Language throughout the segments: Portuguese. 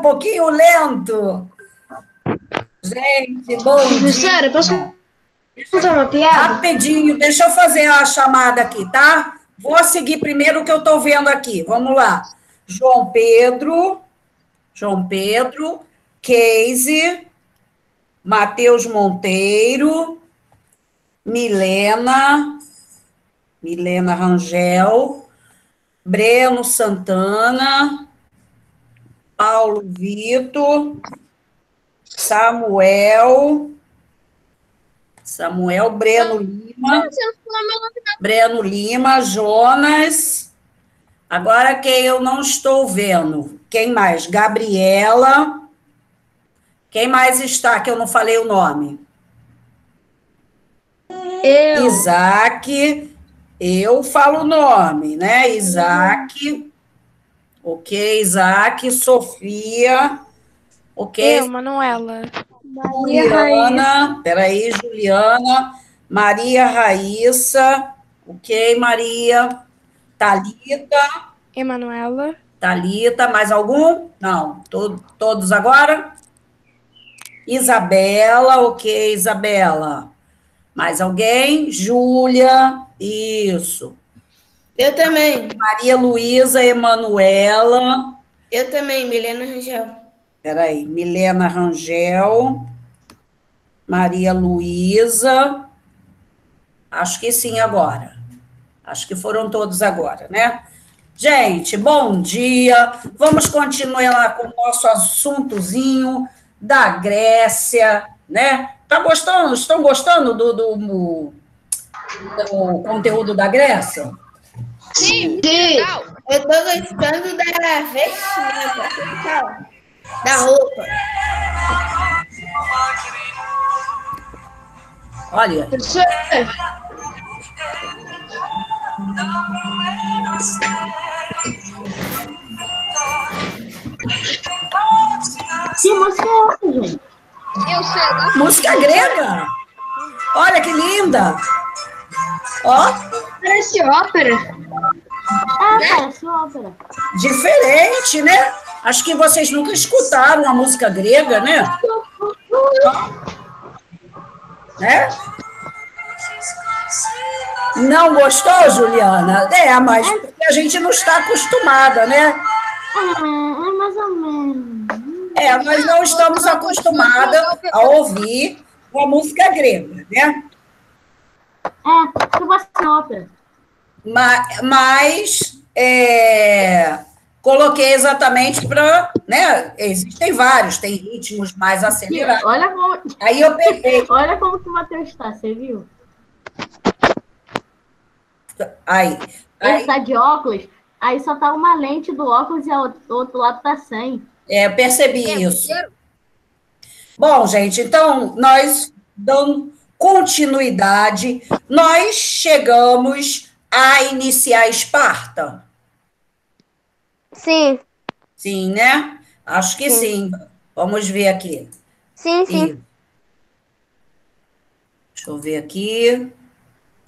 um pouquinho lento. Gente, bom Professora, dia. posso contar uma piada? Rapidinho, deixa eu fazer a chamada aqui, tá? Vou seguir primeiro o que eu estou vendo aqui. Vamos lá. João Pedro, Casey, Matheus Monteiro, Milena Rangel, Breno Santana, Paulo Vitor, Samuel, Breno Lima, Jonas. Agora quem eu não estou vendo? Quem mais? Gabriela. Quem mais está que eu não falei o nome? Eu. Isaac. Eu falo o nome, né? Isaac. Ok, Isaac. Sofia. Ok. Eu, Manuela. Juliana. Peraí, Juliana. Maria Raíssa. Ok, Maria. Thalita. Emanuela. Thalita, mais algum? Não, todos agora? Isabela, ok, Isabela. Mais alguém? Júlia, isso. Eu também. Maria Luísa, Emanuela. Eu também, Milena Rangel. Peraí, Milena Rangel. Maria Luísa. Acho que sim agora. Acho que foram todos agora, né? Gente, bom dia. Vamos continuar com o nosso assuntozinho da Grécia, né? Tá gostando? Estão gostando do conteúdo da Grécia? Sim. Eu tô gostando da vestimenta, da roupa. Olha. Que música é essa, gente? Eu sei. Música grega. Olha que linda. Ó. Parece ópera. Parece ópera. Diferente, né? Acho que vocês nunca escutaram a música grega, né? Né? Não gostou, Juliana? Mas a gente não está acostumada, né? Mais ou menos. Nós não estamos acostumadas a ouvir a música grega, né? Eu gosto de ópera. Mas coloquei exatamente para, né? Existem vários, tem ritmos mais acelerados. Olha como... Aí eu peguei. Olha como que o Matheus está, você viu? Aí. Ele tá de óculos, aí só tá uma lente do óculos e o outro lado tá sem. Eu percebi isso. Bom, gente, então, nós dando continuidade, nós chegamos a iniciar Esparta. Sim. Sim, né? Acho que sim. Vamos ver aqui. Sim, sim. Deixa eu ver aqui.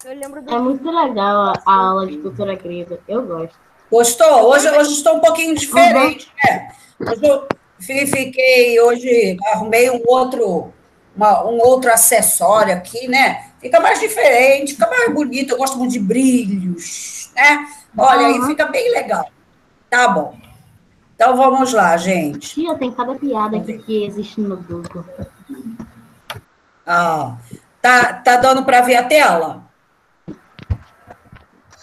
Eu lembro É muito legal a aula de cultura grega. Eu gosto. Gostou? Hoje estou um pouquinho diferente, né? Hoje eu hoje arrumei um outro acessório aqui, né? Fica mais diferente, fica mais bonito. Eu gosto muito de brilhos, né? Olha, aí fica bem legal. Tá bom. Então vamos lá, gente. Tia, tem cada piada aqui que existe no Google. Tá dando para ver a tela?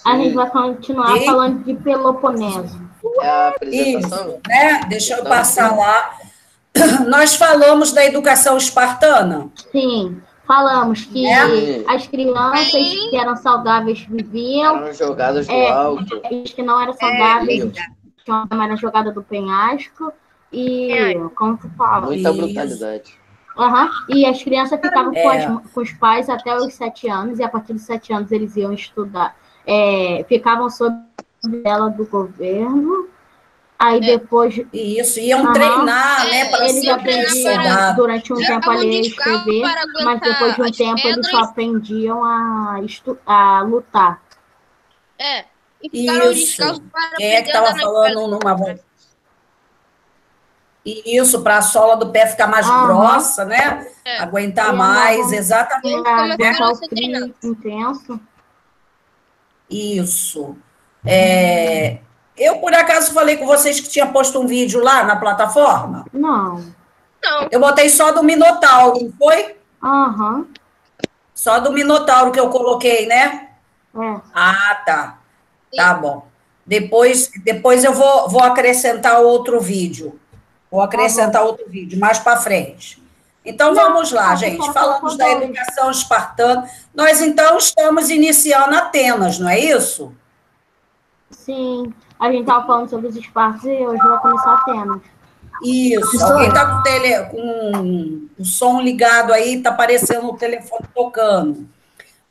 A gente vai continuar falando de Peloponeso. É a apresentação? Isso, né? Deixa eu passar lá. Nós falamos da educação espartana? Sim, falamos que as crianças que eram saudáveis viviam... Eram jogadas do alto. Os que não eram saudáveis tinham a jogada do penhasco e... Como que fala? Muita brutalidade. E as crianças ficavam com os pais até os 7 anos, e a partir dos 7 anos eles iam estudar. Ficavam sob ela do governo, aí depois... Isso, iam treinar, né? Para eles aprendiam durante um tempo a ler e escrever, mas depois de um tempo eles só aprendiam a lutar. E ficaram descalços para... Quem é que estava falando numa voz? E isso, para a sola do pé ficar mais grossa, né? Aguentar mais, exatamente. Deixar o frio intenso. Isso. Eu, por acaso, falei com vocês que tinha posto um vídeo lá na plataforma? Não. Eu botei só do Minotauro, não foi? Aham. Só do Minotauro que eu coloquei, né? Ah, tá. Tá bom. Depois eu vou acrescentar outro vídeo. Vou acrescentar outro vídeo mais para frente. Então, vamos lá, gente. Falamos da educação espartana. Nós, então, estamos iniciando Atenas, não é isso? Sim. A gente estava falando sobre os Espartas e hoje vai começar Atenas. Isso. Alguém está com o som ligado aí, está aparecendo o telefone tocando.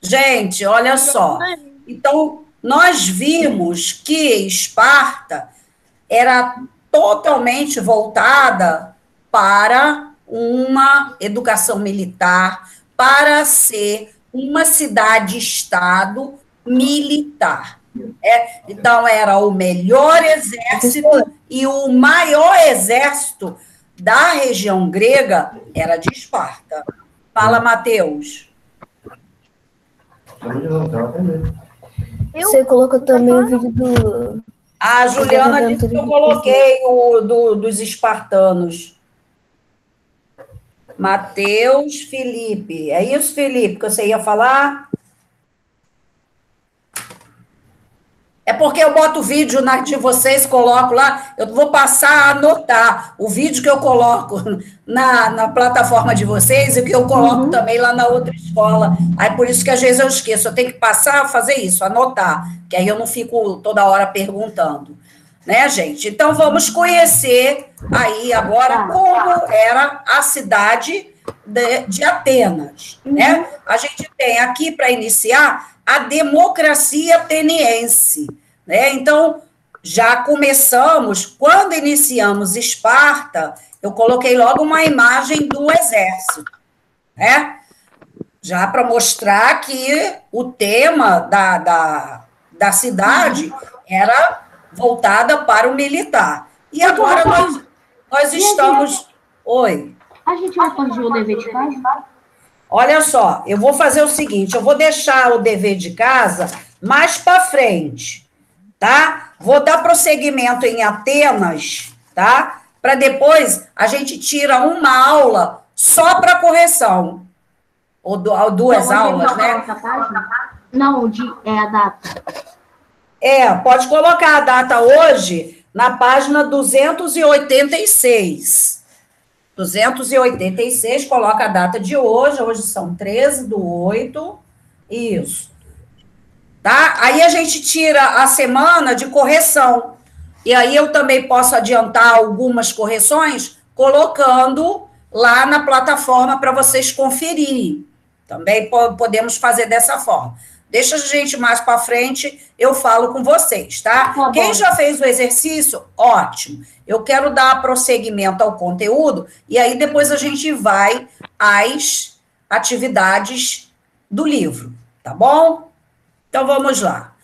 Gente, olha só. Então, nós vimos que Esparta era totalmente voltada para uma educação militar, para ser uma cidade-estado militar. Então, era o melhor exército e o maior exército da região grega era de Esparta. Fala, Matheus. Você colocou também o vídeo do... A Juliana disse que eu coloquei o dos espartanos. Matheus, Felipe. É isso, Felipe, que você ia falar? É porque eu boto o vídeo de vocês, coloco lá, eu vou passar a anotar o vídeo que eu coloco na plataforma de vocês e que eu coloco também lá na outra escola. Aí por isso que às vezes eu esqueço, eu tenho que passar a fazer isso, anotar, que aí eu não fico toda hora perguntando. Né, gente? Então vamos conhecer aí agora como era a cidade de Atenas. Né? A gente tem aqui, para iniciar, a democracia ateniense. Né? Então, já começamos, quando iniciamos Esparta, eu coloquei logo uma imagem do exército, né? Já para mostrar que o tema da cidade era voltada para o militar. E agora nós estamos... Oi. A gente vai fazer o dever de casa? Olha só, eu vou fazer o seguinte, eu vou deixar o dever de casa mais para frente, tá? Vou dar prosseguimento em Atenas, tá? Para depois a gente tira uma aula só para correção. Ou duas aulas, né? Não, a data. Pode colocar a data hoje na página 286. 286, coloca a data de hoje são 13/8, isso. Tá? Aí a gente tira a semana de correção, e aí eu também posso adiantar algumas correções, colocando lá na plataforma para vocês conferirem. Também podemos fazer dessa forma. Deixa a gente mais para frente, eu falo com vocês, tá? Quem já fez o exercício, ótimo. Eu quero dar prosseguimento ao conteúdo, e aí depois a gente vai às atividades do livro, tá bom? Então, vamos lá.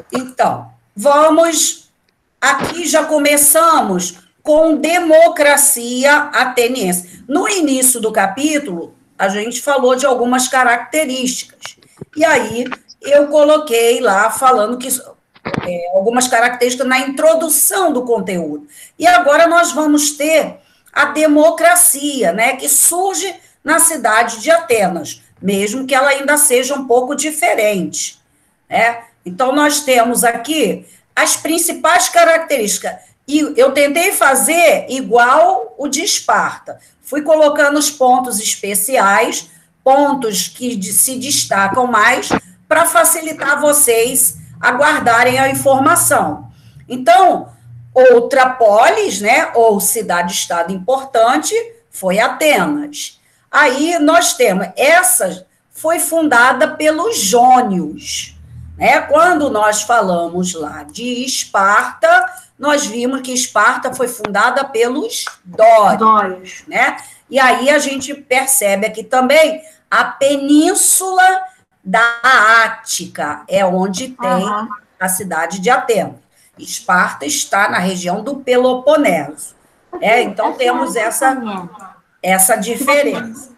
Então, vamos... Aqui já começamos com democracia ateniense. No início do capítulo, a gente falou de algumas características. E aí, eu coloquei lá, falando que algumas características na introdução do conteúdo. E agora nós vamos ter a democracia, né, que surge na cidade de Atenas, mesmo que ela ainda seja um pouco diferente. Né? Então, nós temos aqui as principais características. E eu tentei fazer igual o de Esparta. Fui colocando os pontos especiais, pontos que se destacam mais, para facilitar vocês a guardarem a informação. Então, outra polis, né, ou cidade-estado importante, foi Atenas. Aí nós temos, essa foi fundada pelos jônios. Né? Quando nós falamos lá de Esparta, nós vimos que Esparta foi fundada pelos dórios. Né? E aí a gente percebe aqui também a península da Ática, é onde tem a cidade de Atenas. Esparta está na região do Peloponeso. Então temos essa diferença.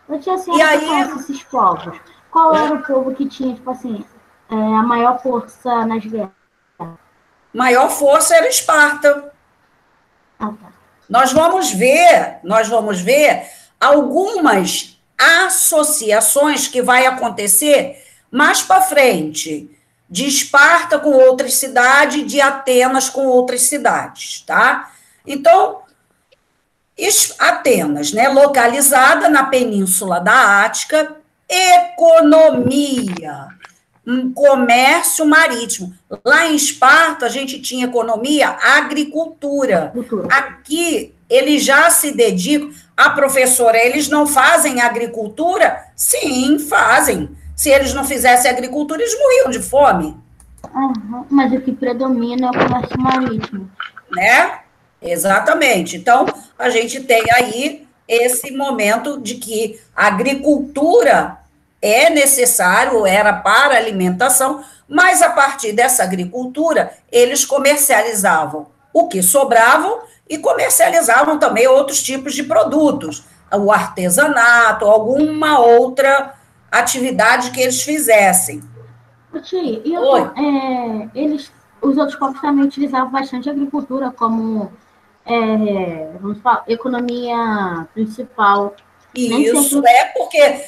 Eu tinha assim, E aí, esses povos. Qual era o povo que tinha, tipo assim, a maior força nas guerras? maior força era Esparta. Ah, tá. Nós vamos ver algumas associações que vai acontecer mais para frente, de Esparta com outras cidades, de Atenas com outras cidades, tá? Então, Atenas, né, localizada na Península da Ática, economia, comércio marítimo. Lá em Esparta, a gente tinha economia, agricultura. Aqui, eles já se dedicam. A professora, eles não fazem agricultura? Sim, fazem. Se eles não fizessem agricultura, eles morriam de fome. Mas o que predomina é o comércio marítimo. Né? Exatamente. Então, a gente tem aí esse momento de que a agricultura é necessário, era para alimentação, mas a partir dessa agricultura, eles comercializavam o que sobravam e comercializavam também outros tipos de produtos, o artesanato, alguma outra atividade que eles fizessem. Os outros povos também utilizavam bastante a agricultura como vamos falar, economia principal. Isso, porque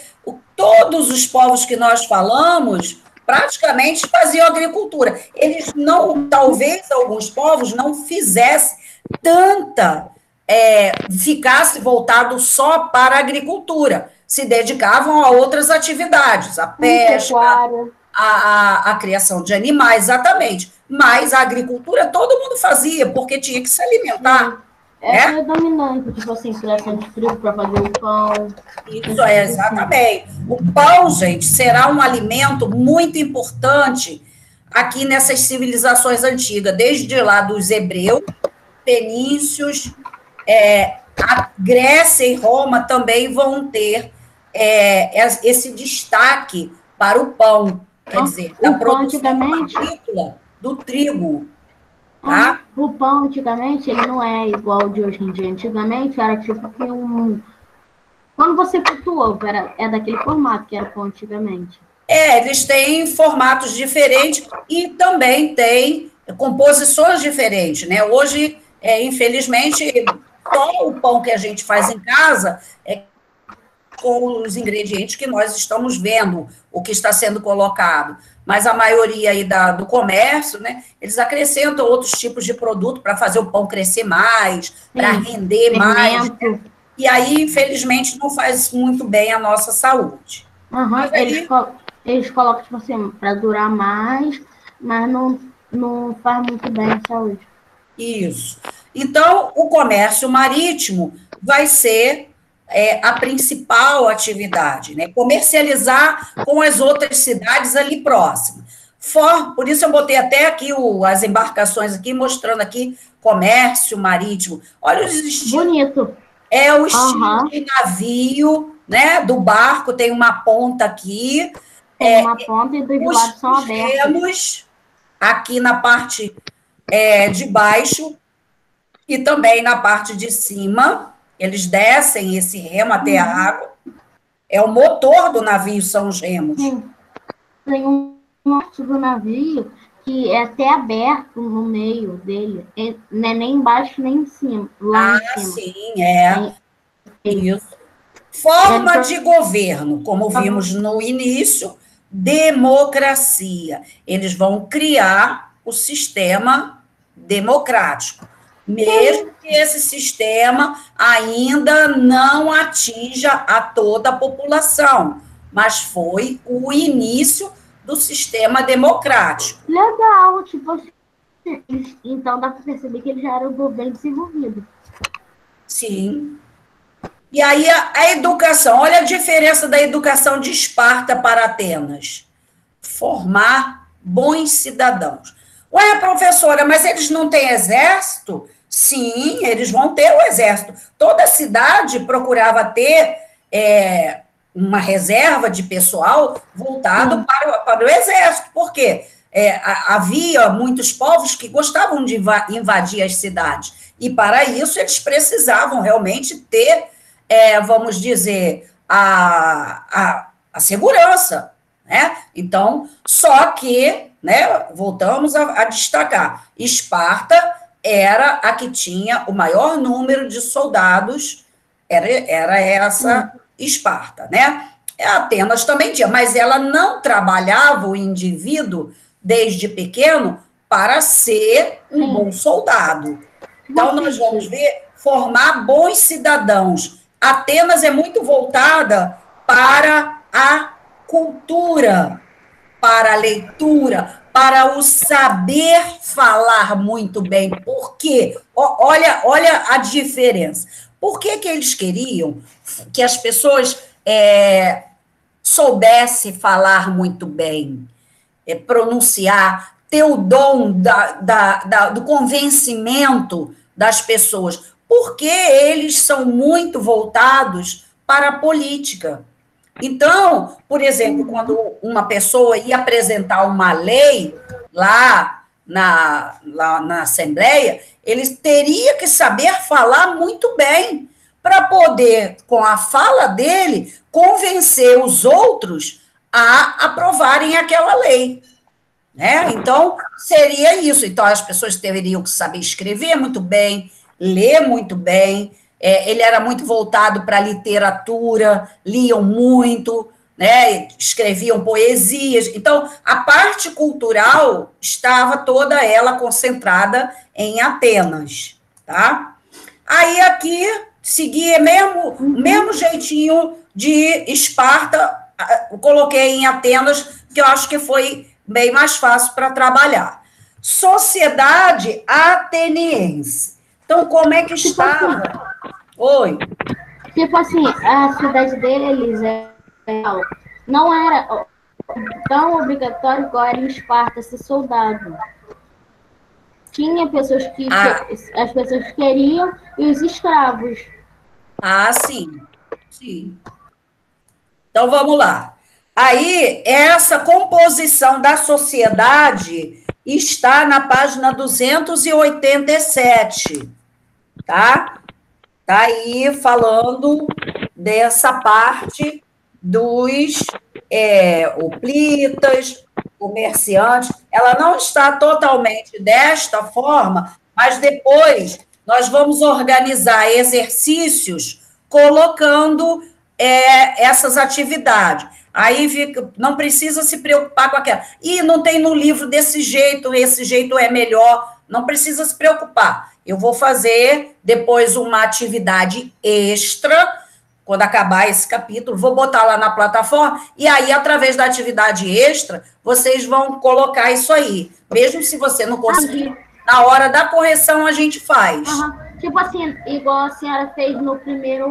todos os povos que nós falamos praticamente faziam agricultura. Eles não, talvez alguns povos não fizessem ficasse voltado só para a agricultura, se dedicavam a outras atividades, a pesca, a criação de animais, exatamente. Mas a agricultura todo mundo fazia, porque tinha que se alimentar. É predominante, tipo assim, criação de trigo para fazer o pão. Isso exatamente. O pão, gente, será um alimento muito importante aqui nessas civilizações antigas, desde lá dos hebreus, fenícios, a Grécia e Roma também vão ter esse destaque para o pão, quer dizer, da produção agrícola do trigo. Tá? O pão, antigamente, ele não é igual de hoje em dia. Antigamente, era tipo que quando você cultua, é daquele formato que era o pão antigamente. Eles têm formatos diferentes e também têm composições diferentes, né? Hoje, infelizmente, só o pão que a gente faz em casa é com os ingredientes que nós estamos vendo, o que está sendo colocado. Mas a maioria aí do comércio, né, eles acrescentam outros tipos de produto para fazer o pão crescer mais, para render mais. Né? E aí, infelizmente, não faz muito bem a nossa saúde. Eles colocam, tipo assim, para durar mais, mas não faz muito bem a saúde. Isso. Então, o comércio marítimo vai ser a principal atividade, né? Comercializar com as outras cidades ali próximas. Por isso eu botei até aqui as embarcações aqui, mostrando aqui comércio marítimo. Olha os estilos. Bonito. É o estilo de navio, né? Do barco, tem uma ponta aqui. Tem uma ponta e dos lados são abertos. Remos aqui na parte de baixo e também na parte de cima. Eles descem esse remo até a água. É o motor do navio, são os remos. Sim. Tem um parte do navio que é até aberto no meio dele. Não é nem embaixo, nem em cima. Lá em cima. Sim, Isso. Forma de governo, como vimos no início, democracia. Eles vão criar o sistema democrático. Mesmo que esse sistema ainda não atinja a toda a população, mas foi o início do sistema democrático. Legal, tipo assim, então dá para perceber que ele já era um governo desenvolvido. Sim. E aí a educação, olha a diferença da educação de Esparta para Atenas. Formar bons cidadãos. Ué, professora, mas eles não têm exército? Sim, eles vão ter o exército. Toda cidade procurava ter uma reserva de pessoal voltado para o exército. Por quê? Havia muitos povos que gostavam de invadir as cidades. E, para isso, eles precisavam realmente ter, vamos dizer, a segurança, né? Então, só que, né, voltamos a destacar, Esparta era a que tinha o maior número de soldados, era essa Esparta, né? Atenas também tinha, mas ela não trabalhava o indivíduo desde pequeno para ser um bom soldado. Então, nós vamos ver formar bons cidadãos. Atenas é muito voltada para a cultura, para a leitura, para o saber falar muito bem. Por quê? Olha a diferença. Por que eles queriam que as pessoas soubessem falar muito bem, pronunciar, ter o dom do convencimento das pessoas? Porque eles são muito voltados para a política. Então, por exemplo, quando uma pessoa ia apresentar uma lei lá na Assembleia, ele teria que saber falar muito bem para poder, com a fala dele, convencer os outros a aprovarem aquela lei. Né? Então, seria isso. Então, as pessoas teriam que saber escrever muito bem, ler muito bem. Ele era muito voltado para a literatura, liam muito, né? Escreviam poesias. Então, a parte cultural estava toda ela concentrada em Atenas. Tá? Aí, aqui, seguia o mesmo jeitinho de Esparta, coloquei em Atenas, que eu acho que foi bem mais fácil para trabalhar. Sociedade ateniense. Então, como é que estava? Oi. Tipo assim, a cidade dele, Elisa, não era tão obrigatório igual era em Esparta ser soldado. Tinha pessoas que as pessoas queriam e os escravos. Sim. Sim. Então, vamos lá. Aí, essa composição da sociedade está na página 287, tá? Está aí falando dessa parte dos hoplitas, comerciantes. Ela não está totalmente desta forma, mas depois nós vamos organizar exercícios colocando essas atividades. Aí não precisa se preocupar com aquela. Não tem no livro desse jeito, esse jeito é melhor. Não precisa se preocupar. Eu vou fazer depois uma atividade extra, quando acabar esse capítulo, vou botar lá na plataforma, e aí, através da atividade extra, vocês vão colocar isso aí. Mesmo se você não conseguir, na hora da correção a gente faz. Tipo assim, igual a senhora fez no primeiro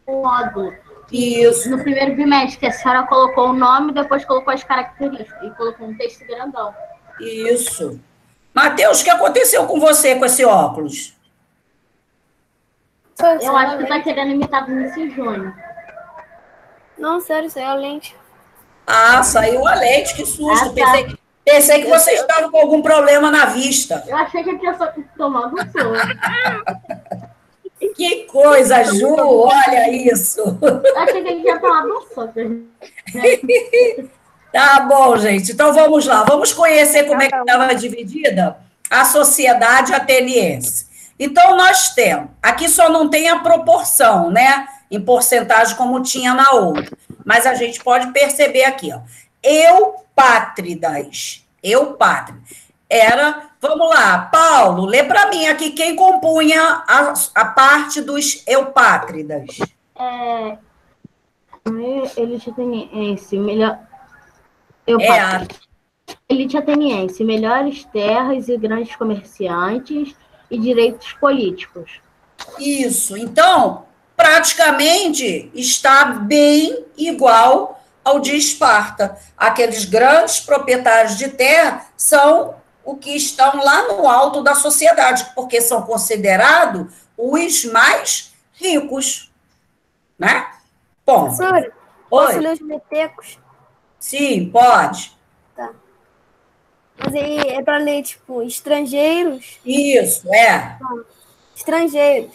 módulo. Isso. No primeiro bimestre, que a senhora colocou o nome, depois colocou as características e colocou um texto grandão. Isso. Matheus, o que aconteceu com você com esse óculos? Eu acho que tá querendo imitar Vinícius Júnior. Não, sério, saiu a lente. Saiu a lente, que susto. Pensei que você estava com algum problema na vista. Eu achei que ele tinha só tomado um soco. Que coisa, Ju, olha isso. Eu achei que ele tinha tomado um soco. Tá bom, gente. Então, vamos lá. Vamos conhecer como é que estava dividida a sociedade ateniense. Então, nós temos... Aqui só não tem a proporção, né? Em porcentagem como tinha na outra. Mas a gente pode perceber aqui, ó. Eupátridas. Era... Vamos lá, Paulo, lê para mim aqui quem compunha a parte dos eupátridas. Elite ateniense, elite ateniense, melhores terras e grandes comerciantes e direitos políticos. Isso, então, praticamente está bem igual ao de Esparta. Aqueles grandes proprietários de terra são o que estão lá no alto da sociedade, porque são considerados os mais ricos, né? Bom. Professora, posso ler os metecos? Sim, pode. Tá. Mas aí é para ler, tipo, estrangeiros? Isso, estrangeiros,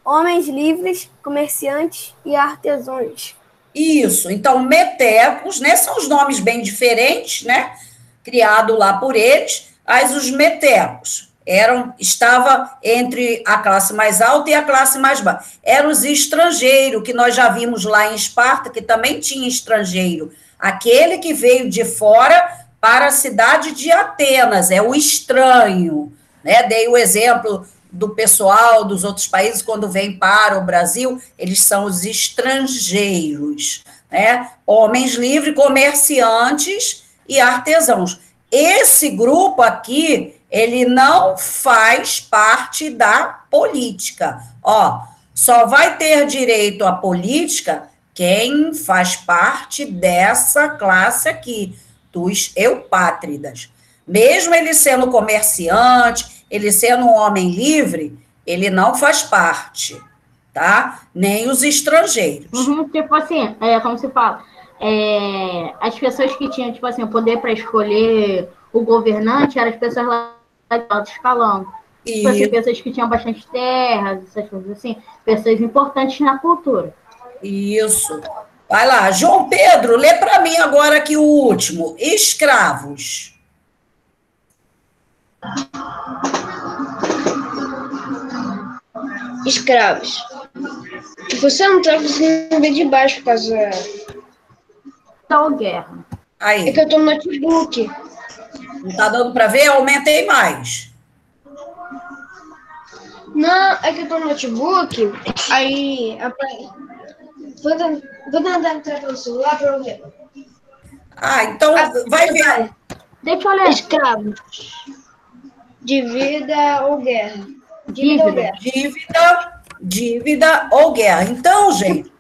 homens livres, comerciantes e artesãos. Isso, então metecos, né, são os nomes bem diferentes, né, criado lá por eles, mas os metecos estava entre a classe mais alta e a classe mais baixa. Eram os estrangeiros, que nós já vimos lá em Esparta, que também tinha estrangeiro. Aquele que veio de fora para a cidade de Atenas, é o estranho, né? Dei o exemplo do pessoal dos outros países, quando vem para o Brasil, eles são os estrangeiros, né? Homens livres, comerciantes e artesãos. Esse grupo aqui, ele não faz parte da política. Ó, só vai ter direito à política quem faz parte dessa classe aqui, dos eupátridas. Mesmo ele sendo comerciante, ele sendo um homem livre, ele não faz parte, tá? Nem os estrangeiros. Tipo assim, como se fala, as pessoas que tinham, tipo assim, o poder para escolher o governante eram as pessoas lá de alto escalão. Tipo assim, pessoas que tinham bastante terras, essas coisas assim, pessoas importantes na cultura. Isso. Vai lá, João Pedro, lê para mim agora aqui o último. Escravos. Escravos. Você não tá conseguindo ver de baixo, por causa... Tal guerra. Aí. É que eu tô no notebook. Não tá dando para ver? Aumentei mais. Não, é que eu tô no notebook. Aí... Vou tentar entrar pelo celular para eu ver. Ah, então vai ver. Deixa eu ler. Escravos. Dívida ou guerra? Dívida ou guerra. Então, gente,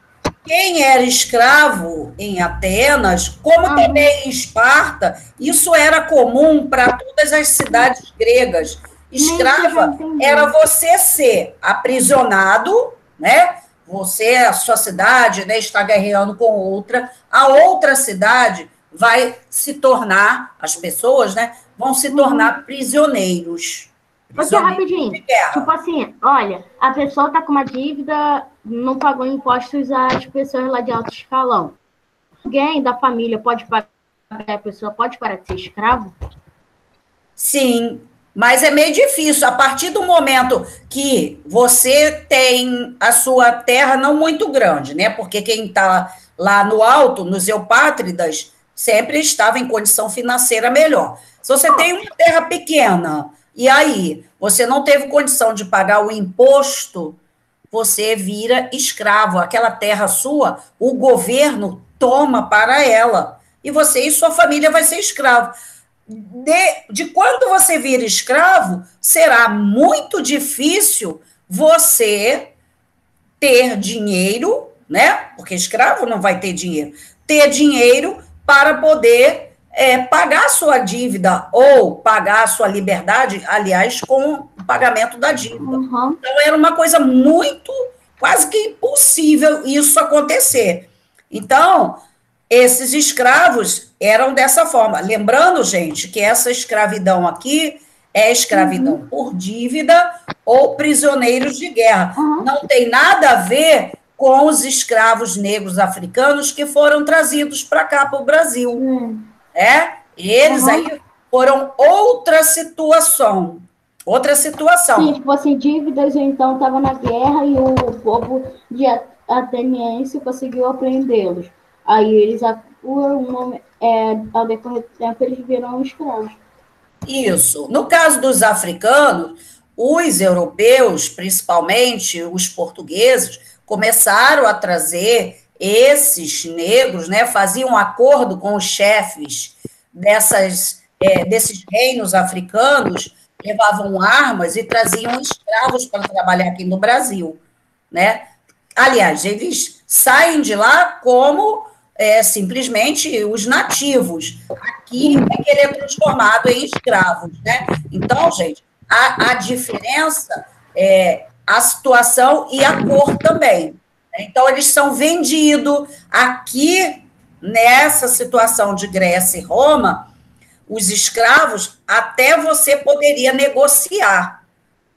quem era escravo em Atenas, como também em Esparta, isso era comum para todas as cidades gregas. Escrava era você ser aprisionado, né? Você, a sua cidade, né, está guerreando com outra, a outra cidade vai se tornar, as pessoas, né, vão se tornar prisioneiros. Aqui, rapidinho. Tipo assim, olha, a pessoa está com uma dívida, não pagou impostos às pessoas lá de alto escalão. Alguém da família pode pagar, a pessoa pode parar de ser escravo? Sim, mas é meio difícil. A partir do momento que você tem a sua terra não muito grande, né? Porque quem está lá no alto, nos eupátridas, sempre estava em condição financeira melhor. Se você tem uma terra pequena, e aí você não teve condição de pagar o imposto, você vira escravo. Aquela terra sua, o governo toma para ela. E você e sua família vai ser escravo. De quando você vira escravo, será muito difícil você ter dinheiro, né? Porque escravo não vai ter dinheiro. Ter dinheiro para poder pagar a sua dívida ou pagar a sua liberdade, aliás, com o pagamento da dívida. Então, era uma coisa muito, quase que impossível isso acontecer. Então, esses escravos eram dessa forma. Lembrando, gente, que essa escravidão aqui é escravidão por dívida ou prisioneiros de guerra. Não tem nada a ver com os escravos negros africanos que foram trazidos para cá, para o Brasil. Eles aí foram outra situação. Outra situação. Sim, tipo assim, dívidas, então, estava na guerra e o povo de ateniense conseguiu apreendê-los. Aí eles, ao decorrer do tempo, eles viram escravos. Isso. No caso dos africanos, os europeus, principalmente os portugueses, começaram a trazer esses negros, né, faziam um acordo com os chefes desses reinos africanos, levavam armas e traziam escravos para trabalhar aqui no Brasil, né? Aliás, eles saem de lá como simplesmente os nativos. Aqui é que ele é transformado em escravos, né? Então, gente, a diferença é a situação e a cor também. Então, eles são vendidos. Aqui, nessa situação de Grécia e Roma, os escravos, até você poderia negociar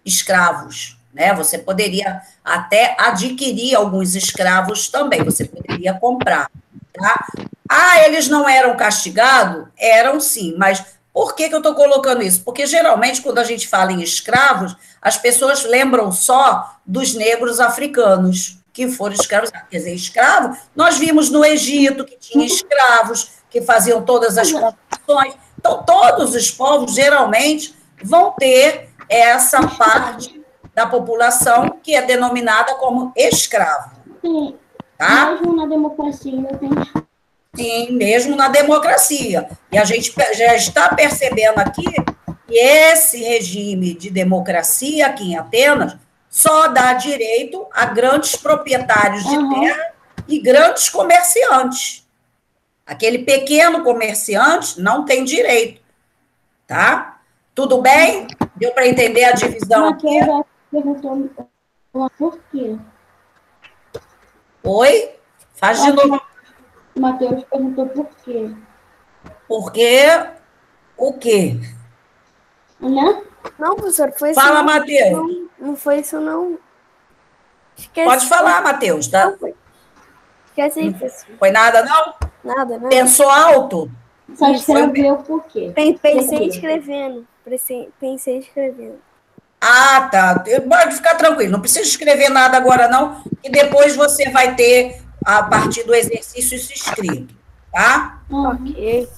escravos, né? Você poderia até adquirir alguns escravos também, você poderia comprar, tá? Ah, eles não eram castigados? Eram sim, mas por que eu estou colocando isso? Porque geralmente, quando a gente fala em escravos, as pessoas lembram só dos negros africanos que foram escravizados. Quer dizer, escravo, nós vimos no Egito que tinha escravos que faziam todas as construções. Então, todos os povos, geralmente, vão ter essa parte da população que é denominada como escravo. Sim, tá? mesmo na democracia ainda tem. Sim, mesmo na democracia. E a gente já está percebendo aqui que esse regime de democracia aqui em Atenas só dá direito a grandes proprietários de terra e grandes comerciantes. Aquele pequeno comerciante não tem direito, tá? Tudo bem? Deu para entender a divisão aqui? Perguntou por quê? Oi? Faz de novo. O Matheus perguntou por quê. Porque o quê? Né? Não, professor, foi isso. Fala, Matheus. Não foi isso, não. Esqueci. Pode falar, Matheus. Tá? Não foi. Esquece aí, professor. Foi nada, não? Nada. Pensou alto? Só escreveu por quê? Pensei escrevendo. Pensei escrevendo. Ah, tá. Pode ficar tranquilo. Não precisa escrever nada agora, não. E depois você vai ter, a partir do exercício, isso escrito. Tá? Ok.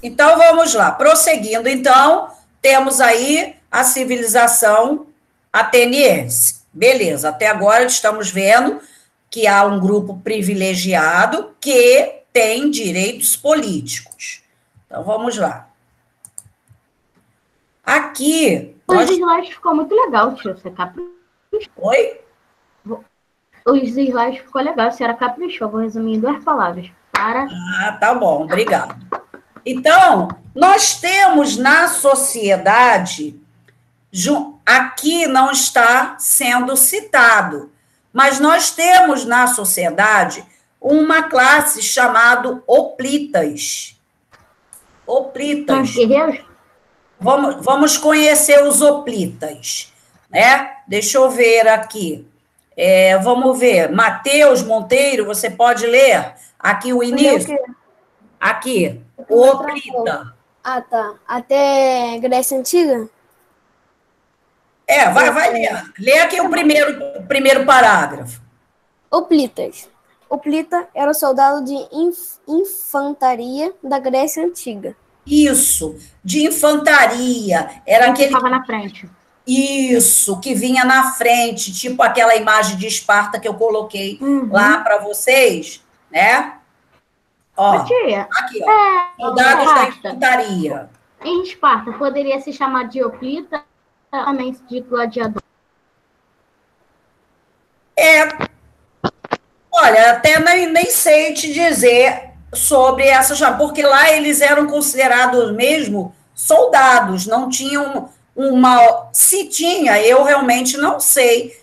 Então, vamos lá. Prosseguindo, então, temos aí a civilização ateniense. Beleza. Até agora estamos vendo que há um grupo privilegiado que tem direitos políticos. Então, vamos lá. Aqui... Os slides ficou muito legal, tio. Você caprichou. Oi? Os slides ficou legal. A senhora caprichou. Vou resumir em 2 palavras. Ah, tá bom. Obrigado. Então, nós temos na sociedade... Aqui não está sendo citado, mas nós temos na sociedade uma classe chamada hoplitas. Hoplitas. Guerreiros? Vamos conhecer os hoplitas, né? Deixa eu ver aqui. Vamos ver. Mateus Monteiro, você pode ler aqui o início? Aqui, o hoplita. Ah, tá. Até Grécia Antiga? Vai ler. Lê aqui o primeiro parágrafo. Hoplitas. Hoplita era o soldado de infantaria da Grécia Antiga. Isso, de infantaria. Era aquele que estava na frente. Isso, que vinha na frente, tipo aquela imagem de Esparta que eu coloquei lá para vocês, né? Ó, aqui, ó. Soldados da infantaria. Em Esparta, poderia se chamar de hoplita, também de gladiador. Olha, até nem sei te dizer sobre essa chama, porque lá eles eram considerados mesmo soldados, não tinham se tinha, eu realmente não sei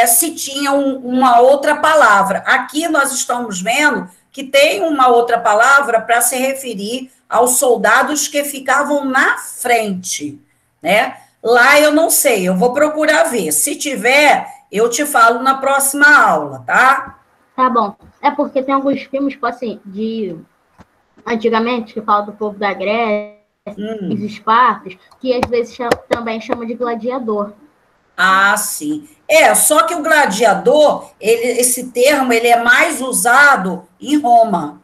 se tinha uma outra palavra. Aqui nós estamos vendo que tem uma outra palavra para se referir aos soldados que ficavam na frente, né? Lá eu não sei, eu vou procurar ver. Se tiver, eu te falo na próxima aula, tá? Tá bom. É porque tem alguns filmes, tipo assim, de antigamente, que falam do povo da Grécia, os espartas, que às vezes também chamam de gladiador. Ah, sim. Só que o gladiador, esse termo, ele é mais usado em Roma.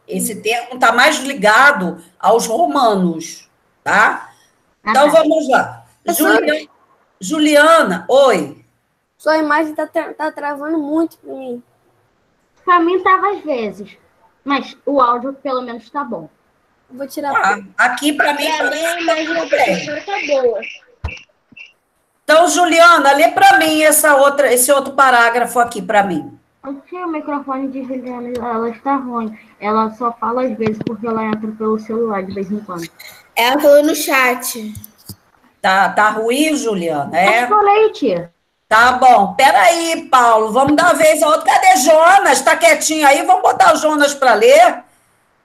Esse termo está mais ligado aos romanos, tá? Então, vamos lá. Juliana, oi. Sua imagem tá travando muito para mim. Para mim, tava às vezes. Mas o áudio, pelo menos, está bom. Vou tirar. Aqui, para mim, a imagem da professora tá boa. Então, Juliana, lê para mim esse outro parágrafo aqui para mim. O microfone de Juliana, ela está ruim. Ela só fala às vezes porque ela entra pelo celular de vez em quando. Ela falou no chat. Tá ruim, Juliana? Eu falei, tia. Tá bom. Peraí, Paulo, vamos dar uma vez a outra. Cadê Jonas? Tá quietinho aí? Vamos botar o Jonas para ler?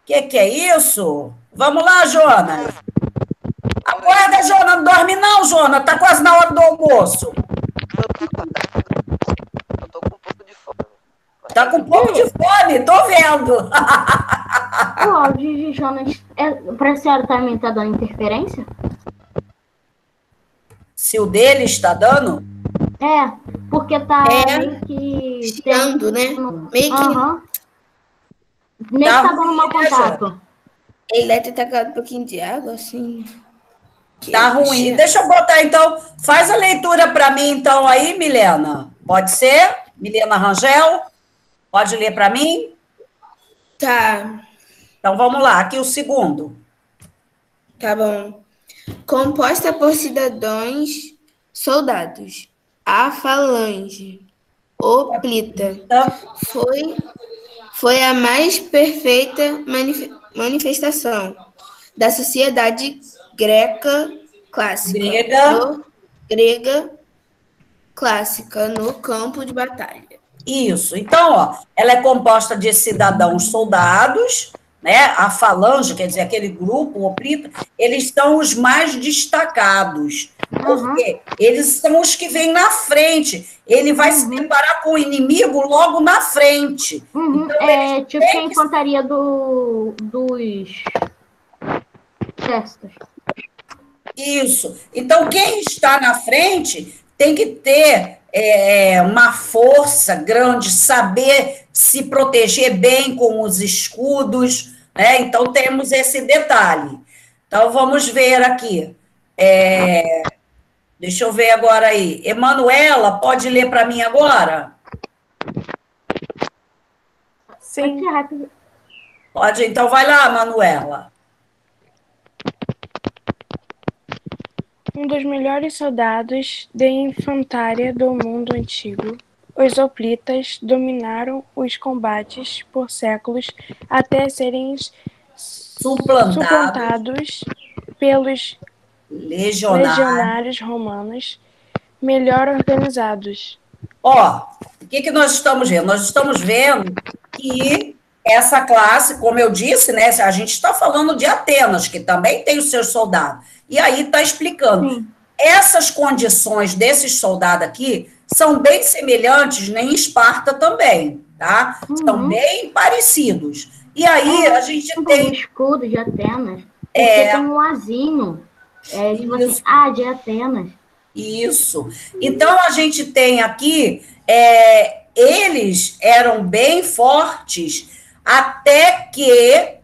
Que é isso? Vamos lá, Jonas. Acorda, Jonas. Não dorme não, Jonas. Tá quase na hora do almoço. Eu tô com um pouco de fome. Tá com um pouco de fome, tô vendo. O áudio de Jonas, pra senhora também tá dando interferência? Se o dele está dando? Porque tá É. meio que... Chiando, né? Meio que Aham. Meio Tá que tá dando ruim, mau né, contato. ele deve ter tacado um pouquinho de água, assim. Tá ruim. Deixa eu botar, então. Faz a leitura para mim, então, aí, Milena. Pode ser? Milena Rangel? Pode ler para mim? Tá, Então, vamos lá. Aqui o segundo. tá bom. Composta por cidadãos soldados, a falange oplita Então, foi a mais perfeita manifestação da sociedade greca clássica grega. no campo de batalha. Isso. Então, ó, ela é composta de cidadãos soldados, né? A falange, quer dizer, aquele grupo, o oplita, eles são os mais destacados. Por quê? Eles são os que vêm na frente. Ele vai se deparar com o inimigo logo na frente. Então, É tipo a infantaria dos exércitos. Isso. Então, quem está na frente tem que ter uma força grande, saber se proteger bem com os escudos, né? Então, temos esse detalhe. Então, vamos ver aqui. Deixa eu ver agora aí. Emanuela, pode ler para mim agora? Sim. Pode, então vai lá, Manuela. Um dos melhores soldados de infantaria do mundo antigo, os hoplitas dominaram os combates por séculos até serem suplantados pelos legionários romanos melhor organizados. Ó, o que nós estamos vendo? Nós estamos vendo que essa classe, como eu disse, né, a gente está falando de Atenas, que também tem os seus soldados. E aí está explicando. Sim. Essas condições desses soldados aqui são bem semelhantes em Esparta também, tá? São bem parecidos. E aí a gente tem... O escudo de Atenas, porque tem um azinho. Tipo assim, de Atenas. Isso. Então, a gente tem aqui, eles eram bem fortes até que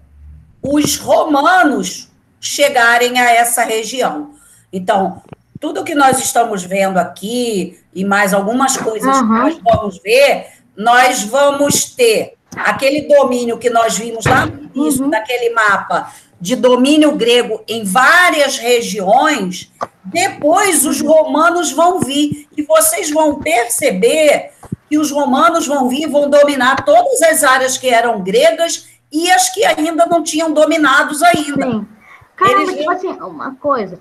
os romanos chegarem a essa região. Então, tudo que nós estamos vendo aqui e mais algumas coisas que nós vamos ver, nós vamos ter aquele domínio que nós vimos lá no início daquele mapa de domínio grego em várias regiões. Depois os romanos vão vir e vocês vão perceber que os romanos vão vir e vão dominar todas as áreas que eram gregas e as que ainda não tinham dominados ainda. Sim. Caramba, tipo assim, uma coisa,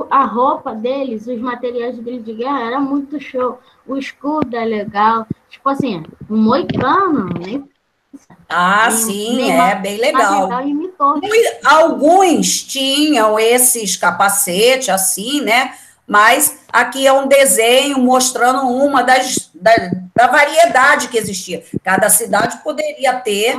a roupa deles, os materiais deles de guerra era muito show, o escudo é legal, tipo assim, um moicano, né? Sim, bem legal. Imitou. Alguns tinham esses capacetes, assim, né? Mas aqui é um desenho mostrando uma da variedade que existia. Cada cidade poderia ter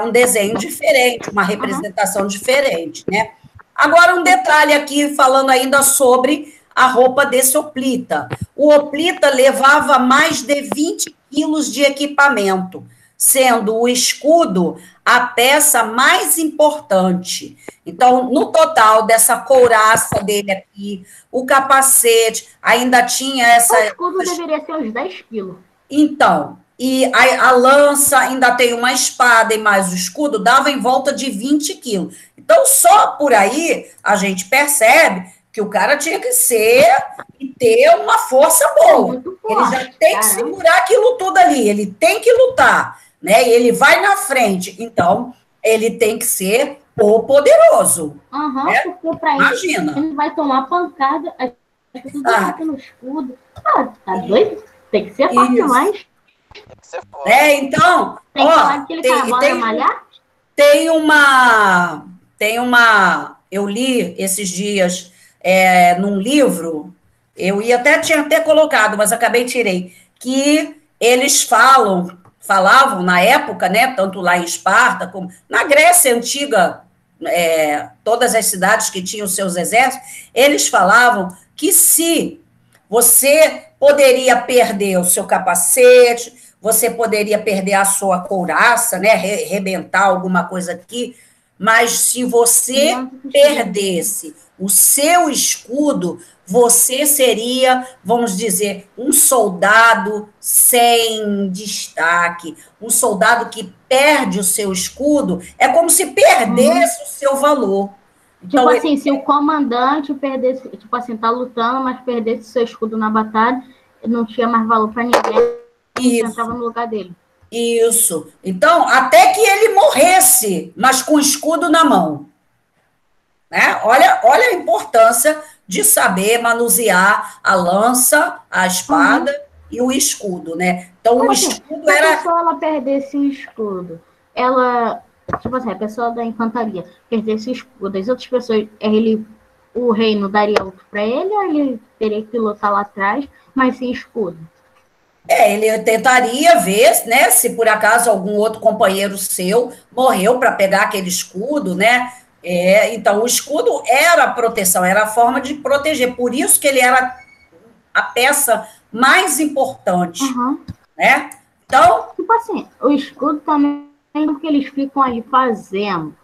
um desenho diferente, uma representação diferente, né? Agora, um detalhe aqui, falando ainda sobre a roupa desse hoplita. O hoplita levava mais de 20 quilos de equipamento, sendo o escudo a peça mais importante. Então, no total dessa couraça dele aqui, o capacete, ainda tinha essa... O escudo deveria ser uns 10 quilos. Então, e a lança, ainda tem uma espada e mais o escudo, dava em volta de 20 quilos. Então, só por aí a gente percebe que o cara tinha que ser e ter uma força boa. Ele já tem que segurar aquilo tudo ali, ele tem que lutar, né? E ele vai na frente. Então, ele tem que ser o poderoso. Né? Porque para ele vai tomar pancada, tudo fica no escudo. Tá doido? Tem que ser forte demais. Então, tem uma... Eu li esses dias num livro, eu tinha até colocado, mas acabei tirei, que eles falavam na época, né, tanto lá em Esparta como na Grécia Antiga, todas as cidades que tinham seus exércitos, eles falavam que se você poderia perder o seu capacete, você poderia perder a sua couraça, né, rebentar alguma coisa aqui, mas se você perdesse o seu escudo, você seria, vamos dizer, um soldado sem destaque, um soldado que perde o seu escudo, é como se perdesse o seu valor. Então, tipo assim, se o comandante perdesse, tipo assim, tá lutando, mas perdesse seu escudo na batalha, não tinha mais valor para ninguém, entrava no lugar dele. Isso. Então, até que ele morresse, mas com o escudo na mão. Né? Olha a importância de saber manusear a lança, a espada e o escudo, né? Então, o escudo era... Se a pessoa ela perdesse o escudo, ela... Tipo assim, a pessoa da infantaria perdesse o escudo, as outras pessoas, o reino daria outro para ele, ou ele teria que lutar lá atrás, mas sem escudo? Ele tentaria ver, né, se por acaso algum outro companheiro seu morreu para pegar aquele escudo, né? Então, o escudo era a proteção, era a forma de proteger, por isso que ele era a peça mais importante, né? Então... Tipo assim, o escudo também, que eles ficam ali fazendo,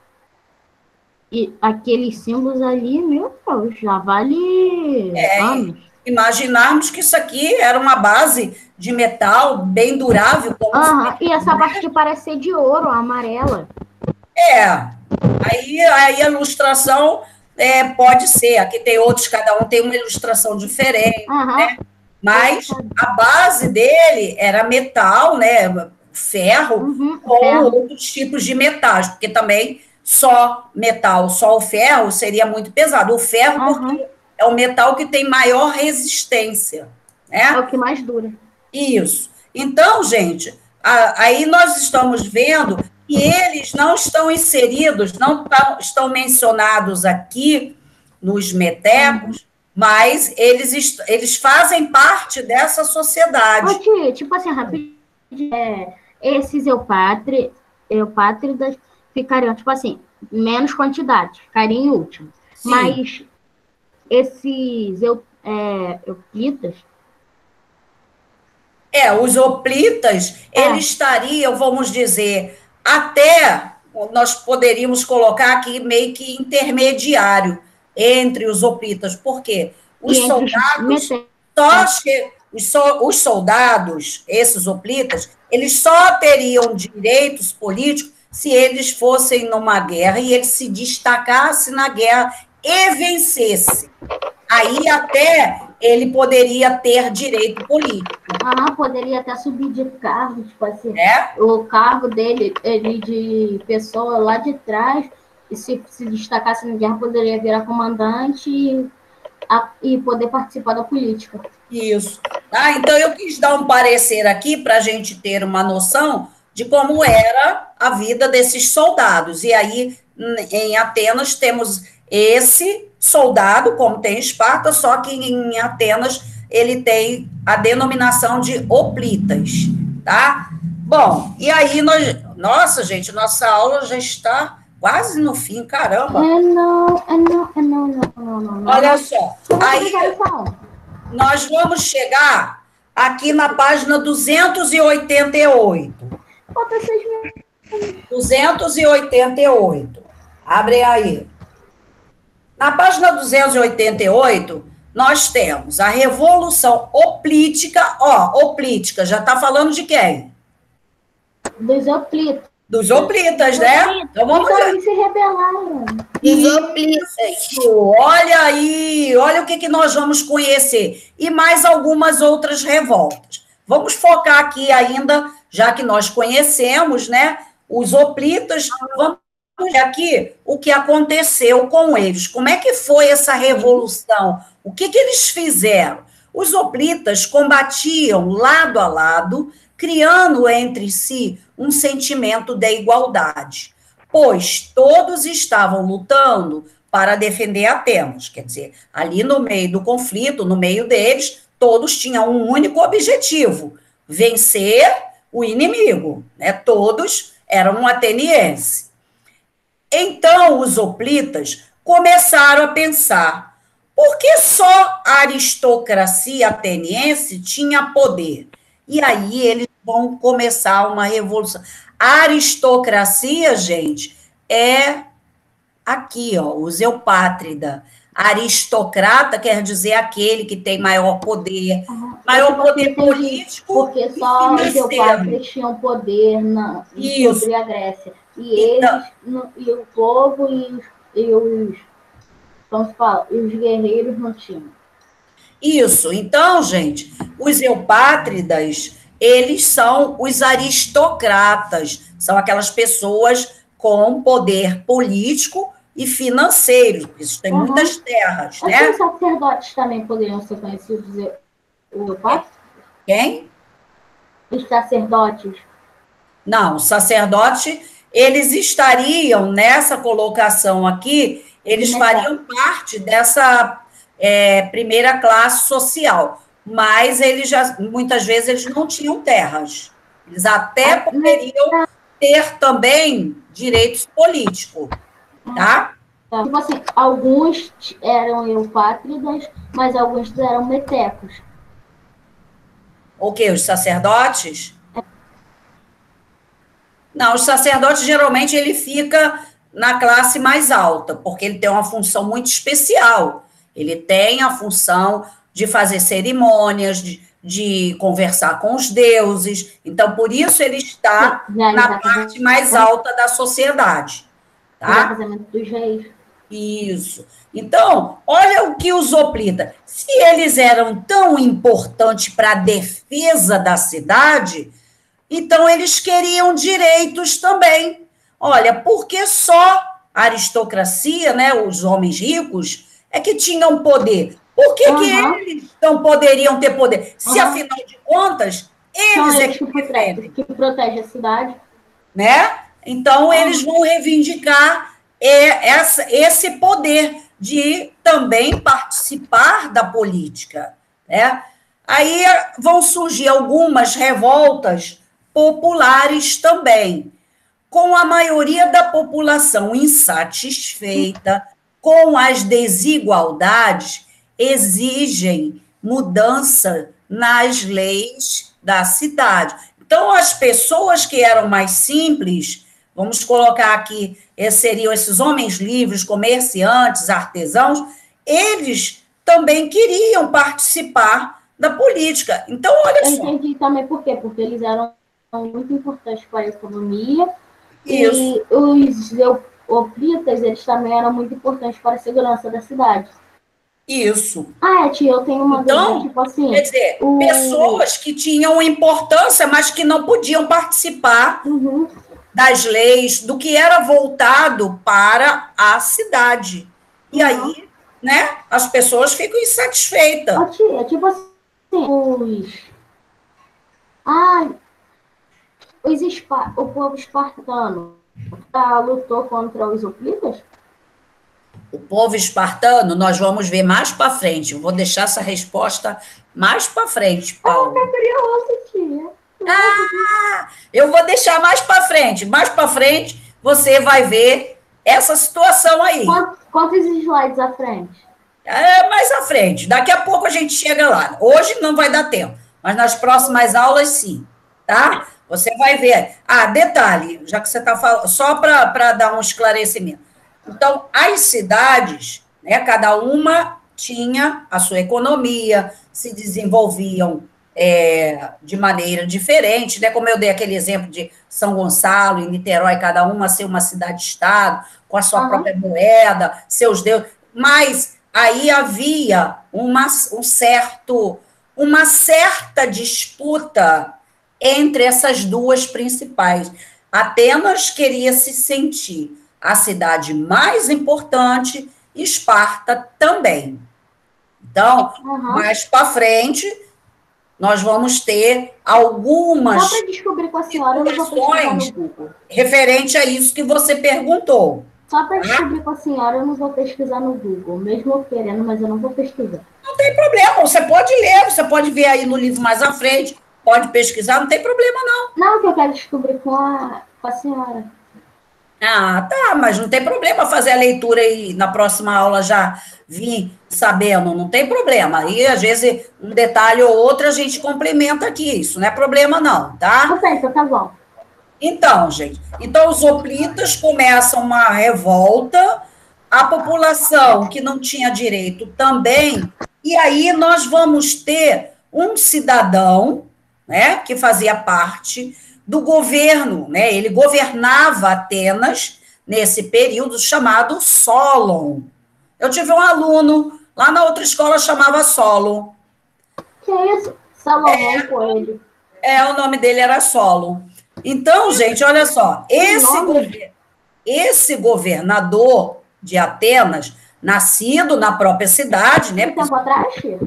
e aqueles símbolos ali, meu Deus, já vale anos. Imaginarmos que isso aqui era uma base de metal bem durável. E essa parte que parece ser de ouro, amarela. Aí a ilustração pode ser. Aqui tem outros, cada um tem uma ilustração diferente, né? Mas a base dele era metal, né? Ferro, ou outros tipos de metais, porque também só metal, só o ferro seria muito pesado. O ferro, porque é o metal que tem maior resistência, né? É o que mais dura. Isso. Então, gente, aí nós estamos vendo que eles não estão inseridos, não estão mencionados aqui nos metecos, mas eles fazem parte dessa sociedade. Tia, tipo assim, rapidinho, esses eupátridas ficariam, tipo assim, menos quantidade, ficariam em último. Sim. Mas esses euplitas... Os hoplitas, eles estariam, vamos dizer, até, nós poderíamos colocar aqui meio que intermediário entre os hoplitas. Por quê? Os soldados, esses hoplitas, eles só teriam direitos políticos se eles fossem numa guerra e eles se destacassem na guerra e vencessem. Aí até ele poderia ter direito político. Poderia até subir de cargo, tipo assim, o cargo dele, ele de pessoa lá de trás, e se destacasse na guerra, poderia virar comandante e poder participar da política. Isso. Então, eu quis dar um parecer aqui para a gente ter uma noção de como era a vida desses soldados. E aí, em Atenas, temos esse soldado, como tem em Esparta, só que em Atenas ele tem a denominação de hoplitas, tá? Bom, e aí nossa, gente, nossa aula já está quase no fim, caramba. Não. Olha só, aí nós vamos chegar aqui na página 288. 288. Abre aí. Na página 288, nós temos a Revolução Hoplítica. Hoplítica, já está falando de quem? Dos hoplitas. Dos hoplitas, né? Então vamos ver. Eles se rebelaram. Dos hoplitas. Olha aí, olha o que nós vamos conhecer. E mais algumas outras revoltas. Vamos focar aqui ainda, já que nós conhecemos, né? Os hoplitas, vamos ver aqui o que aconteceu com eles. Como é que foi essa revolução? O que eles fizeram? Os hoplitas combatiam lado a lado, criando entre si um sentimento de igualdade, pois todos estavam lutando para defender Atenas. Quer dizer, ali no meio do conflito, no meio deles, todos tinham um único objetivo: vencer o inimigo, né? Todos eram atenienses. Então, os hoplitas começaram a pensar: por que só a aristocracia ateniense tinha poder? E aí eles vão começar uma revolução. A aristocracia, gente, é aqui, ó, os eupátrida. Aristocrata quer dizer aquele que tem maior poder, maior poder político. Porque só os eupátridas tinham poder sobre a Grécia. E eles, e o povo e os guerreiros não tinham. Isso. Então, gente, os eupátridas, eles são os aristocratas, são aquelas pessoas com poder político e financeiro. Isso tem muitas terras, né? Os sacerdotes também poderiam ser conhecidos eupátridas? Quem? Os sacerdotes. Não, os sacerdotes, eles estariam nessa colocação aqui, eles fariam parte dessa primeira classe social, mas eles já, muitas vezes, eles não tinham terras. Eles até poderiam ter também direitos políticos, tá? Tipo assim, alguns eram eupátridas, mas alguns eram metecos. O quê? Os sacerdotes? Não, os sacerdotes, geralmente, ele fica na classe mais alta, porque ele tem uma função muito especial. Ele tem a função de fazer cerimônias, de conversar com os deuses. Então, por isso, ele está na parte mais alta da sociedade. Tá? Dos reis. Isso. Então, olha o que os hoplitas. Se eles eram tão importantes para a defesa da cidade, então eles queriam direitos também. Olha, porque só a aristocracia, né, os homens ricos, é que tinham poder. Por que eles não poderiam ter poder? Se, afinal de contas, eles que protegem a cidade. Né? Então, eles vão reivindicar esse poder de também participar da política. Né? Aí vão surgir algumas revoltas populares também, com a maioria da população insatisfeita com as desigualdades, exigem mudança nas leis da cidade. Então, as pessoas que eram mais simples, vamos colocar aqui, seriam esses homens livres, comerciantes, artesãos, eles também queriam participar da política. Então, olha só. Eu entendi também por quê, porque eles eram muito importantes para a economia. Isso. E os hoplitas, eles também eram muito importantes para a segurança da cidade. Isso. Tia, eu tenho uma dúvida, tipo assim... Quer dizer, pessoas que tinham importância, mas que não podiam participar das leis, do que era voltado para a cidade. E aí, né, as pessoas ficam insatisfeitas. Tia, tipo assim, o povo espartano lutou contra os hoplitas? O povo espartano, nós vamos ver mais para frente. Eu vou deixar essa resposta mais para frente, Paulo. Eu curiosa, tia. Eu vou deixar mais para frente. Mais para frente, você vai ver essa situação aí. Quantos slides à frente? Mais à frente. Daqui a pouco a gente chega lá. Hoje não vai dar tempo, mas nas próximas aulas, sim. Tá? Você vai ver. Detalhe, já que você está falando, só para dar um esclarecimento. Então, as cidades, né, cada uma tinha a sua economia, se desenvolviam de maneira diferente, né? Como eu dei aquele exemplo de São Gonçalo e Niterói, cada uma ser uma cidade-estado, com a sua própria moeda, seus deuses, mas aí havia uma certa disputa entre essas duas principais. Atenas queria se sentir a cidade mais importante, Esparta também. Então, mais para frente, nós vamos ter algumas Só para descobrir com a senhora, eu não vou pesquisar no Google. referente a isso que você perguntou, Só para descobrir com a senhora, eu não vou pesquisar no Google, mesmo eu querendo, mas eu não vou pesquisar. Não tem problema, você pode ler, você pode ver aí no livro mais à frente, pode pesquisar, não tem problema, não. Não, que eu quero descobrir com a senhora. Ah, tá, mas não tem problema fazer a leitura e na próxima aula já vir sabendo, não tem problema. Aí, às vezes, um detalhe ou outro a gente complementa aqui, isso não é problema, não, tá? Ok, então tá bom. Então, gente, então os hoplitas começam uma revolta, a população que não tinha direito também, e aí nós vamos ter um cidadão, né, que fazia parte do governo, né, ele governava Atenas nesse período chamado Solon. Eu tive um aluno, lá na outra escola chamava Solon. Que é isso? Salomão Coelho. O nome dele era Solon. Então, gente, olha só, esse governador de Atenas, nascido na própria cidade, né? Tempo atrás, Chico?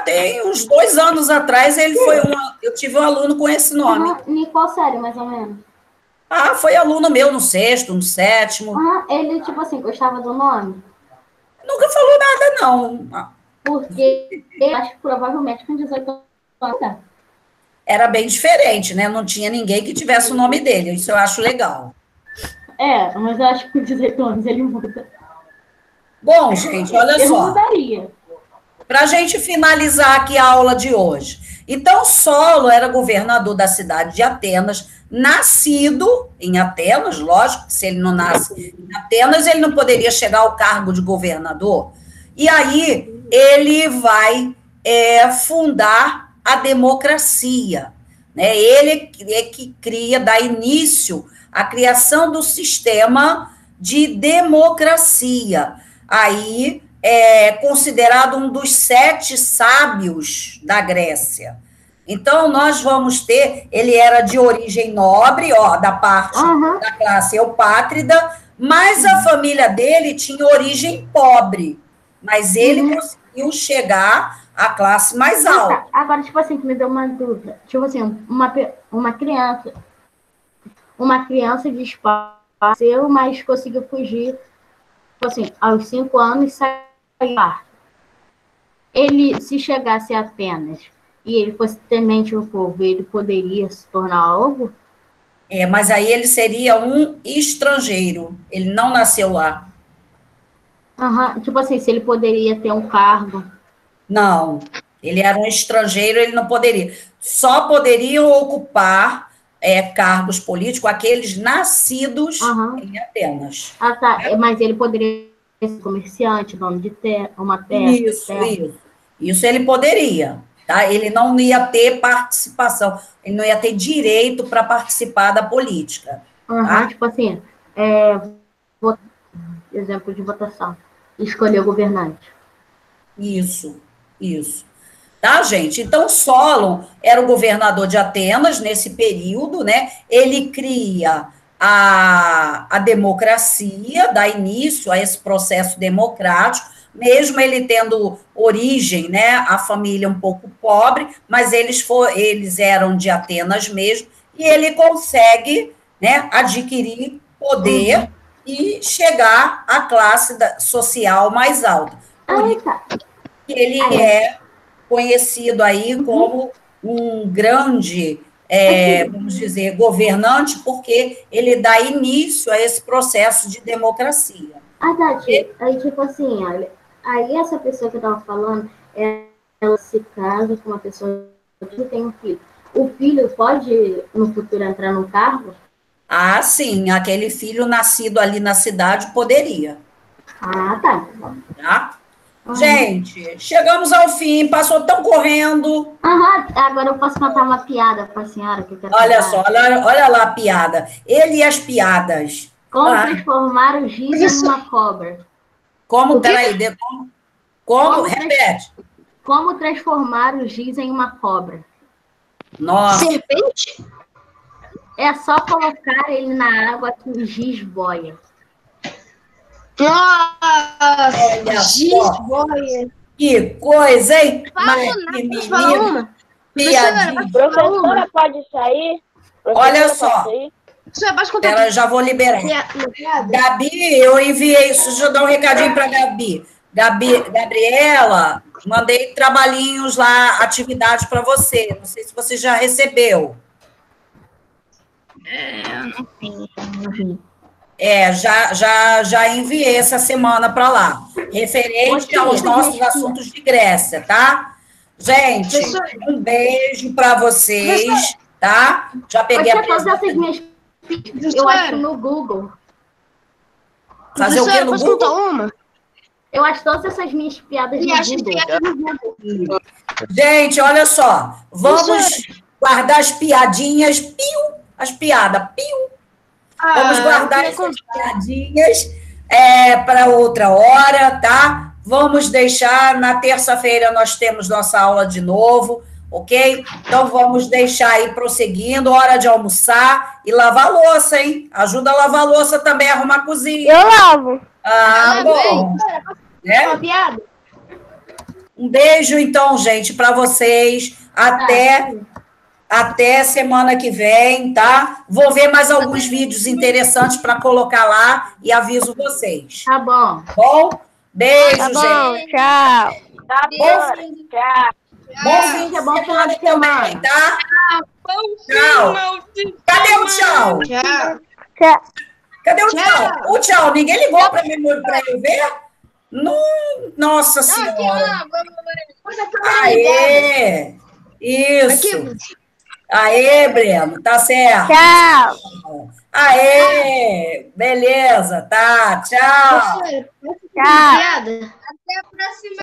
Tem uns 2 anos atrás, eu tive um aluno com esse nome. Em qual série, mais ou menos? Foi aluno meu no 6º, no 7º. Ele, tipo assim, gostava do nome? Nunca falou nada, não. Porque eu acho que provavelmente com 18 anos. Era bem diferente, né? Não tinha ninguém que tivesse o nome dele. Isso eu acho legal. Mas eu acho que com 18 anos ele muda. Bom, gente, olha eu só. Eu mudaria. Para a gente finalizar aqui a aula de hoje. Então, Solon era governador da cidade de Atenas, nascido em Atenas, lógico, que se ele não nasce em Atenas, ele não poderia chegar ao cargo de governador. E aí, ele vai fundar a democracia, né? Ele é que dá início à criação do sistema de democracia. Aí é considerado um dos 7 sábios da Grécia. Então, nós vamos ter, ele era de origem nobre, da parte da classe eupátrida, mas a família dele tinha origem pobre, mas ele conseguiu chegar a classe mais alta. Agora, tipo assim, que me deu uma dúvida. Tipo assim, uma criança de espaço, mas conseguiu fugir, tipo assim, aos 5 anos saiu. Ele, se chegasse a Atenas e ele fosse temente ao povo, ele poderia se tornar algo? Mas aí ele seria um estrangeiro. Ele não nasceu lá. Tipo assim, se ele poderia ter um cargo. Não, ele era um estrangeiro, ele não poderia. Só poderiam ocupar cargos políticos aqueles nascidos em Atenas. Tá. Mas ele poderia ser comerciante, dono de uma terra. Isso ele poderia, tá? Ele não ia ter participação, ele não ia ter direito para participar da política. Tá? Tipo assim, exemplo de votação, escolher o governante. Isso. Tá, gente? Então, Solon era o governador de Atenas nesse período, né? Ele cria a democracia, dá início a esse processo democrático, mesmo ele tendo origem, né? A família um pouco pobre, mas eles eram de Atenas mesmo, e ele consegue, né, adquirir poder e chegar à classe social mais alta. Por isso que ele é conhecido aí como um grande, vamos dizer, governante, porque ele dá início a esse processo de democracia. Tati, aí tipo assim, olha, aí essa pessoa que eu estava falando, ela se casa com uma pessoa que tem um filho. O filho pode, no futuro, entrar no cargo? Sim, aquele filho nascido ali na cidade poderia. Tá. Tá? Gente, chegamos ao fim, passou tão correndo. Agora eu posso contar uma piada para a senhora que eu quero Olha só, olha lá a piada. Ele e as piadas. Como transformar o giz em uma cobra? Repete. Como transformar o giz em uma cobra? Nossa. Serpente? É só colocar ele na água que o giz boia. Nossa, giz boia. Que coisa, hein? Fala uma. Professora, pode sair? Olha só, Professora, posso contar Ela já vou liberar. piada? Gabi, eu enviei isso. Deixa eu dar um recadinho para Gabi. Gabriela, mandei trabalhinhos lá, atividades para você. Não sei se você já recebeu. Já enviei essa semana para lá. Referente aos nossos assuntos de Grécia, tá? Gente, um beijo para vocês, tá? Já peguei a todas essas minhas... Eu acho no Google. Fazer o quê no Posso Google? contar uma? Eu acho todas essas minhas piadas E no acho Google. piada no Google. Gente, olha só. Vamos guardar as piadinhas, piu, as piadas, piu. Vamos guardar essas piadinhas para outra hora, tá? Vamos deixar, na terça-feira nós temos nossa aula de novo, ok? Então vamos deixar aí prosseguindo, hora de almoçar e lavar a louça, hein? Ajuda a lavar a louça também, arrumar a cozinha. Eu lavo. Ah, bom. Uma piada? Um beijo, então, gente, para vocês. Até semana que vem, tá? Vou ver mais alguns vídeos interessantes para colocar lá e aviso vocês. Tá bom. Bom? Beijo, Tá bom, gente. tchau. Tá bom. Tchau. Bom fim de Bom final de semana também, tá? Tchau. Cadê o tchau? Tchau. Tchau. Cadê o tchau? O tchau, ninguém ligou para eu ver? Nossa Senhora. Aê! Isso. Aê, Breno, tá certo. Tchau. Aê! Beleza, tá. Tchau. Professora, posso contar Tchau. piada? Até a próxima.